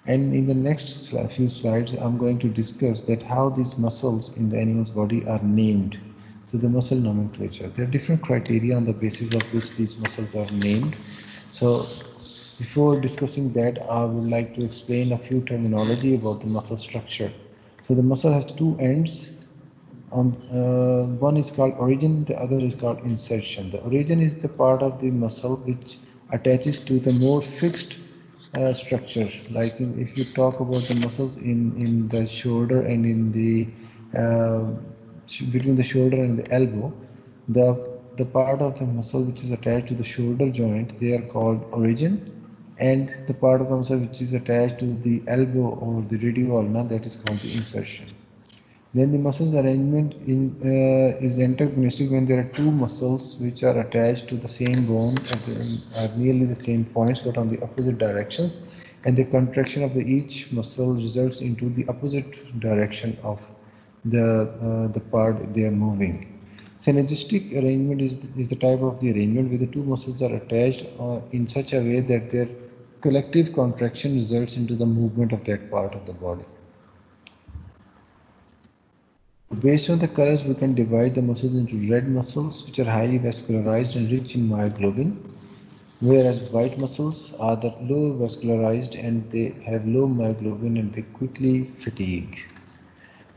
And in the next few slides, I'm going to discuss that how these muscles in the animal's body are named. So the muscle nomenclature. There are different criteria on the basis of which these muscles are named. So before discussing that, I would like to explain a few terminology about the muscle structure. So the muscle has two ends. One is called origin, the other is called insertion. The origin is the part of the muscle which attaches to the more fixed structure. Like if you talk about the muscles in the shoulder and in the between the shoulder and the elbow, the part of the muscle which is attached to the shoulder joint, they are called origin, and the part of the muscle which is attached to the elbow or the radial ulna, that is called the insertion. Then the muscles arrangement is antagonistic when there are two muscles which are attached to the same bone at nearly the same points but on the opposite directions, and the contraction of each muscle results into the opposite direction of the part they are moving. Synergistic arrangement is the type of the arrangement where the two muscles are attached in such a way that their collective contraction results into the movement of that part of the body. Based on the colors, we can divide the muscles into red muscles, which are highly vascularized and rich in myoglobin, whereas white muscles are the low vascularized and they have low myoglobin and they quickly fatigue.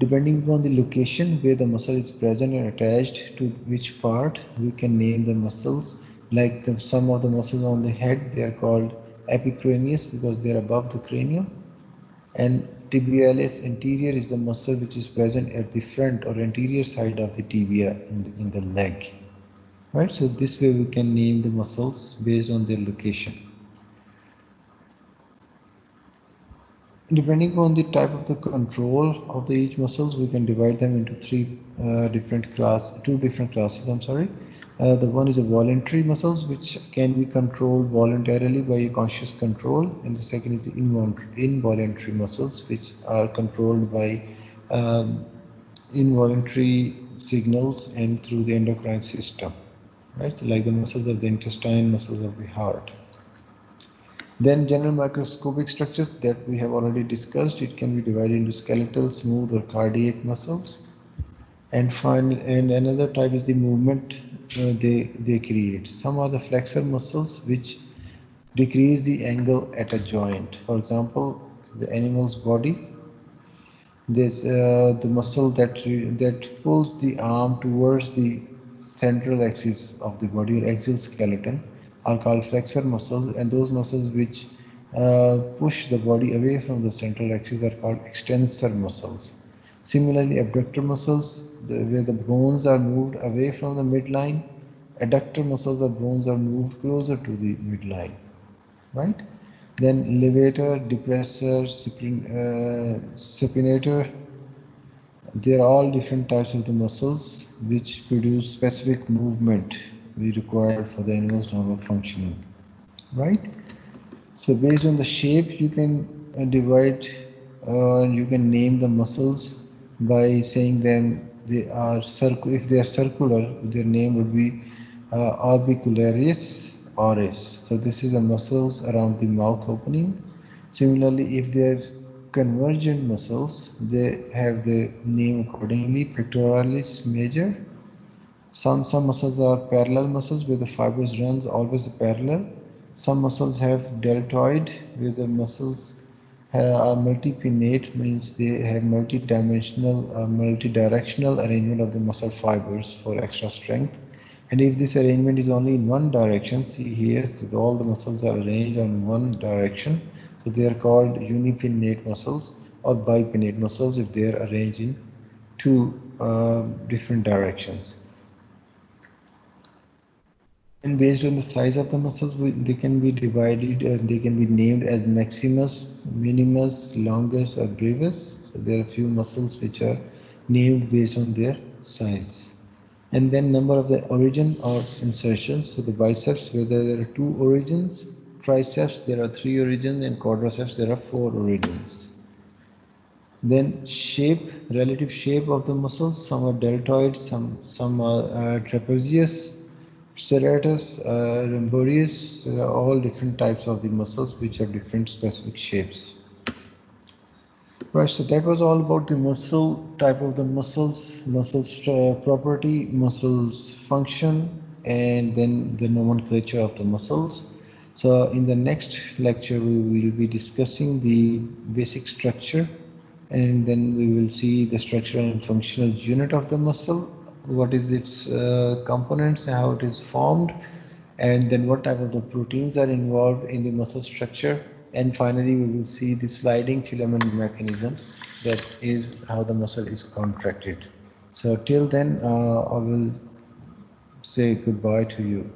Depending upon the location where the muscle is present and attached to which part, we can name the muscles. Like some of the muscles on the head, they are called epicranius because they are above the cranium, and tibialis anterior is the muscle which is present at the front or anterior side of the tibia in the leg. Right, so this way we can name the muscles based on their location. Depending on the type of the control of the each muscles, we can divide them into two different classes. I'm sorry. The one is a voluntary muscles, which can be controlled voluntarily by a conscious control, and the second is the involuntary muscles, which are controlled by um, involuntary signals and through the endocrine system, right? So like the muscles of the intestine, muscles of the heart. Then general microscopic structures that we have already discussed, it can be divided into skeletal, smooth or cardiac muscles. And another type is the movement they create. Some are the flexor muscles which decrease the angle at a joint. For example, the animal's body, there's the muscle that pulls the arm towards the central axis of the body or axial skeleton are called flexor muscles, and those muscles which push the body away from the central axis are called extensor muscles. Similarly, abductor muscles, where the bones are moved away from the midline, adductor muscles or bones are moved closer to the midline, right? Then levator, depressor, supinator, they are all different types of the muscles which produce specific movement we require for the animal's normal functioning, right? So based on the shape, you can you can name the muscles by saying them they are if they are circular, their name would be orbicularis oris. So this is the muscles around the mouth opening. Similarly, if they are convergent muscles, they have the name accordingly: pectoralis major. Some muscles are parallel muscles where the fibers runs always parallel. Some muscles have deltoid where the muscles are multipinnate, means they have multi-directional arrangement of the muscle fibers for extra strength. And if this arrangement is only in one direction, see here, so all the muscles are arranged on one direction, so they are called unipinnate muscles or bipinnate muscles if they are arranged in two different directions. And based on the size of the muscles, they can be divided, they can be named as maximus, minimus, longus, or brevis. So there are a few muscles which are named based on their size. And then number of the origin or insertions. So the biceps, whether there are two origins, triceps, there are three origins, and quadriceps, there are four origins. Then shape, relative shape of the muscles. Some are deltoid, some are trapezius, serratus, rhomboideus. There are all different types of the muscles which have different specific shapes. Right, so that was all about the muscle type of the muscles property, muscles function, and then the nomenclature of the muscles. So in the next lecture, we will be discussing the basic structure, and then we will see the structural and functional unit of the muscle, what is its components, how it is formed, and then what type of the proteins are involved in the muscle structure, and finally we will see the sliding filament mechanism, that is how the muscle is contracted. So till then I will say goodbye to you.